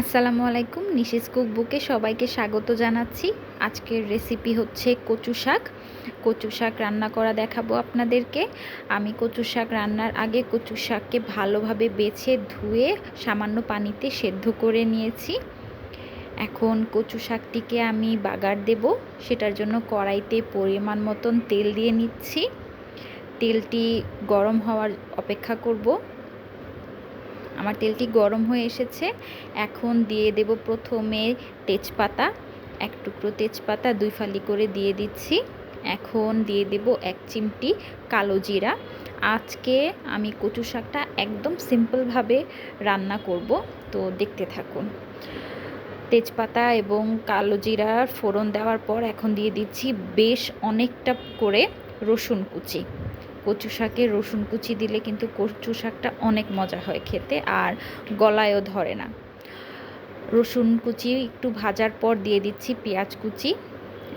আসসালামু আলাইকুম, নিশিস কুকবুকে সবাইকে স্বাগত জানাচ্ছি। আজকের রেসিপি হচ্ছে কচু শাক। কচু শাক রান্না করা দেখাবো আপনাদেরকে। আমি কচু শাক রান্নার আগে কচু শাককে ভালোভাবে বেছে ধুয়ে সামান্য পানিতে সেদ্ধ করে নিয়েছি। এখন কচু শাকটিকে আমি বাগার দেব, সেটার জন্য কড়াইতে পরিমাণ মতন তেল দিয়ে নিচ্ছি। তেলটি গরম হওয়ার অপেক্ষা করব। আমার তেলটি গরম হয়ে এসেছে। এখন দিয়ে দেব প্রথমে তেজপাতা, এক টুকরো তেজপাতা 2 ফালি করে দিয়ে দিচ্ছি। এখন দিয়ে দেব 1 চিমটি কালো জিরা। আজকে আমি কচু শাকটা একদম সিম্পলভাবে রান্না করব, তো দেখতে থাকুন। তেজপাতা এবং কালো জিরার ফোড়ন দেওয়ার পর এখন দিয়ে দিচ্ছি বেশ অনেকটা করে রসুন কুচি। কচু শাকে রসুন কুচি দিলে কিন্তু কচু শাকটা অনেক মজা হয় খেতে, আর গলায়ও ধরে না। রসুন কুচি একটু ভাজার পর দিয়ে দিচ্ছি পেঁয়াজ কুচি।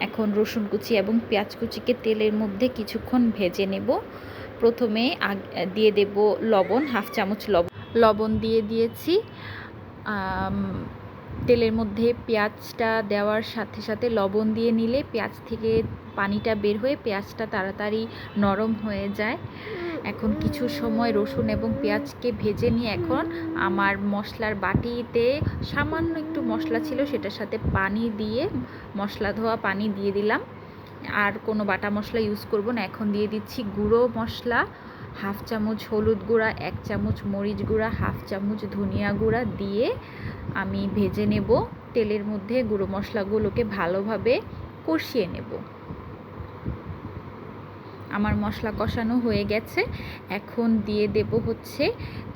এখন রসুন কুচি এবং পেঁয়াজ কুচিকে তেলের মধ্যে কিছুক্ষণ ভেজে নেব। প্রথমে দিয়ে দেব লবণ, 1/2 চামচ লবণ দিয়ে দিয়েছি। তেলের মধ্যে পেঁয়াজটা দেওয়ার সাথে সাথে লবণ দিয়ে নিলে পেঁয়াজ থেকে পানিটা বের হয়ে পেঁয়াজটা তাড়াতাড়ি নরম হয়ে যায়। এখন কিছু সময় রসুন এবং পেঁয়াজকে ভেজে নিয়ে এখন আমার মশলার বাটিতে সামান্য একটু মশলা ছিল, সেটার সাথে পানি দিয়ে মশলা ধোয়া পানি দিয়ে দিলাম। আর কোনো বাটা মশলা ইউজ করব না। এখন দিয়ে দিচ্ছি গুঁড়ো মশলা, 1/2 চামচ হলুদ গুঁড়া, 1 চামচ মরিচ গুঁড়া, 1/2 চামচ ধনিয়া গুঁড়া দিয়ে আমি ভেজে নেব। তেলের মধ্যে গুঁড়ো মশলাগুলোকে ভালোভাবে কষিয়ে নেব। আমার মশলা কষানো হয়ে গেছে। এখন দিয়ে দেব হচ্ছে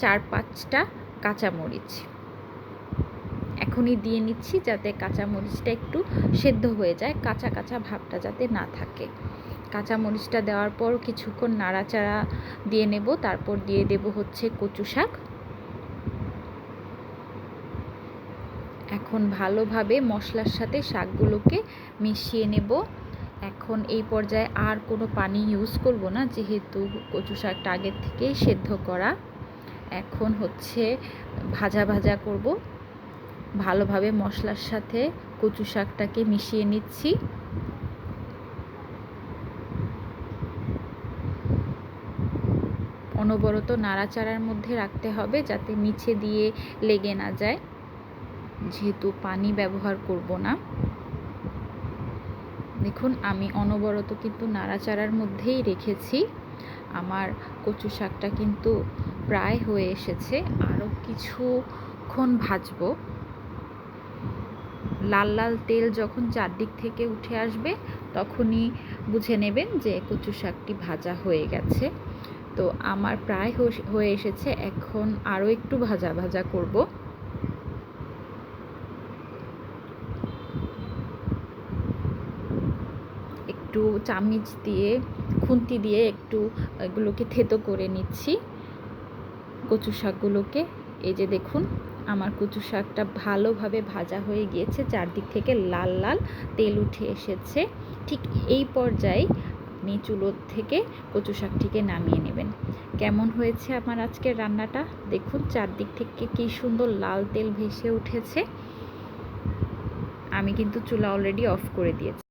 4-5টা কাঁচামরিচ। এখনই দিয়ে নিচ্ছি যাতে কাঁচামরিচটা একটু সেদ্ধ হয়ে যায়, কাঁচা কাঁচা ভাবটা যাতে না থাকে। কাঁচামরিচটা দেওয়ার পর কিছুক্ষণ নাড়াচাড়া দিয়ে নেব। তারপর দিয়ে দেব হচ্ছে কচু শাক। এখন ভালোভাবে মশলার সাথে শাকগুলোকে মিশিয়ে নেব। এখন এই পর্যায়ে আর কোনো পানি ইউজ করব না, যেহেতু কচু শাকটা আগের থেকেই সেদ্ধ করা। এখন হচ্ছে ভাজা ভাজা করব। ভালোভাবে মশলার সাথে কচু শাকটাকে মিশিয়ে নিচ্ছি। অনবরত নাড়াচাড়ার মধ্যে রাখতে হবে যাতে নিচে দিয়ে লেগে না যায়, যেহেতু পানি ব্যবহার করব না। দেখুন আমি অনবরত কিন্তু নাড়াচাড়ার মধ্যেই রেখেছি। আমার কচু শাকটা কিন্তু প্রায় হয়ে এসেছে, আরও কিছুক্ষণ ভাজবো। লাল লাল তেল যখন চারদিক থেকে উঠে আসবে তখনই বুঝে নেবেন যে কচু শাকটি ভাজা হয়ে গেছে। তো আমার প্রায় হয়ে এসেছে। এখন আরও একটু ভাজা ভাজা করব। একটু চামচ দিয়ে, খুন্তি দিয়ে একটু এগুলোকে থেতো করে নিচ্ছি কচু শাকগুলোকে। এই যে দেখুন আমার কচু শাকটা ভালোভাবে ভাজা হয়ে গিয়েছে, চারদিক থেকে লাল লাল তেল উঠে এসেছে। ঠিক এই পর্যায়ে আপনি চুলো থেকে কচু শাকটিকে নামিয়ে নেবেন। কেমন হয়েছে আমার আজকের রান্নাটা দেখুন, চারদিক থেকে কি সুন্দর লাল তেল ভেসে উঠেছে। আমি কিন্তু চুলা অলরেডি অফ করে দিয়েছি।